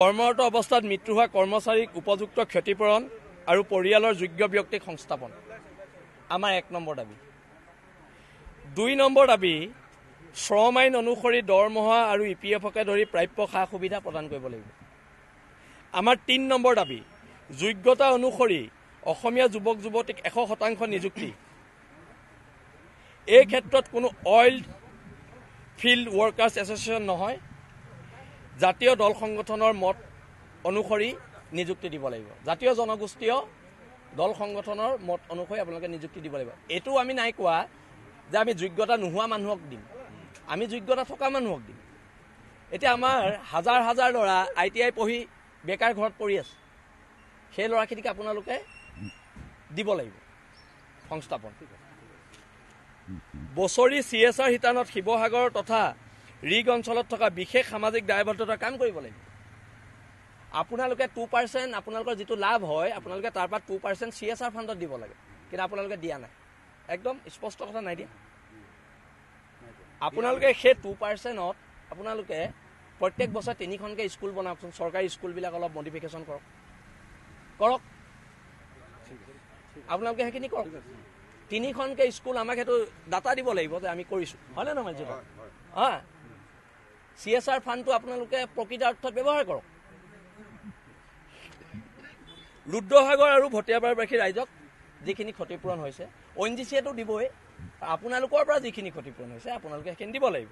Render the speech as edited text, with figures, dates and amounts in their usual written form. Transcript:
কৰ্মৰত অৱস্থাত মৃত্যু হোৱা কৰ্মচাৰীক উপযুক্ত ক্ষতিপূৰণ আৰু পৰিয়ালৰ যোগ্য ব্যক্তিক সংস্থাপন আমাৰ 1 নম্বৰ দাবী। 2 নম্বৰ দাবী শ্ৰম আইন অনুসৰি দৰমহা আৰু ইপিএফকে ধৰি প্ৰাপ্য সা সুবিধা প্ৰদান কৰিব লাগিব। আমাৰ 3 নম্বৰ দাবী যোগ্যতা অনুসৰি অসমীয়া যুৱক যুৱতীক 100% নিযুক্তি। এই ক্ষেত্ৰত কোনো অইল ফিল্ড ৱৰ্কাৰ্ছ এছ'চিয়েশ্যন নহয়, জাতীয় দল সংগঠনৰ মত অনুসৰি নিযুক্তি দিব লাগিব। জাতীয় জনগোষ্ঠীয় দল সংগঠনৰ মত অনুসৰি আপোনালোকে নিযুক্তি দিব লাগিব। এইটো আমি নাই কোৱা যে আমি যোগ্যতা নোহোৱা মানুহক দিম, আমি যোগ্যতা থকা মানুহক দিম। এতিয়া আমাৰ হাজাৰ হাজাৰ ল'ৰা ITI পঢ়ি বেকাৰ ঘৰত পৰি আছে, সেই ল'ৰাখিনিক আপোনালোকে দিব লাগিব সংস্থাপন। বছৰি CSR শিতানত শিৱসাগৰ তথা ৰিগ অঞ্চলত থকা বিশেষ সামাজিক দায়বদ্ধতাৰ কাম কৰিব লাগিব। আপোনালোকে 2% আপোনালোকৰ যিটো লাভ হয় আপোনালোকে তাৰ পৰা 2% CSR ফাণ্ডত দিব লাগে, কিন্তু আপোনালোকে দিয়া নাই। একদম স্পষ্ট কথা নাই দিয়া। আপোনালোকে সেই 2%ত আপোনালোকে প্ৰত্যেক বছৰে 3খনকৈ স্কুল বনাওকচোন, চৰকাৰী স্কুলবিলাক অলপ মডিফিকেশ্যন কৰক। আপোনালোকে সেইখিনি কৰক। 3খনকৈ স্কুল আমাক সেইটো ডাটা দিব লাগিব যে আমি কৰিছোঁ, হয়নে নহয়? CSR ফাণ্ডটো আপোনালোকে প্ৰকৃত অৰ্থত ব্যৱহাৰ কৰক। ৰুদ্ৰসাগৰ আৰু ভটিয়াবাৰীবাসী ৰাইজক যিখিনি ক্ষতিপূৰণ হৈছে ONGC-য়েতো দিবই, আপোনালোকৰ পৰা যিখিনি ক্ষতিপূৰণ হৈছে আপোনালোকে সেইখিনি দিব লাগিব।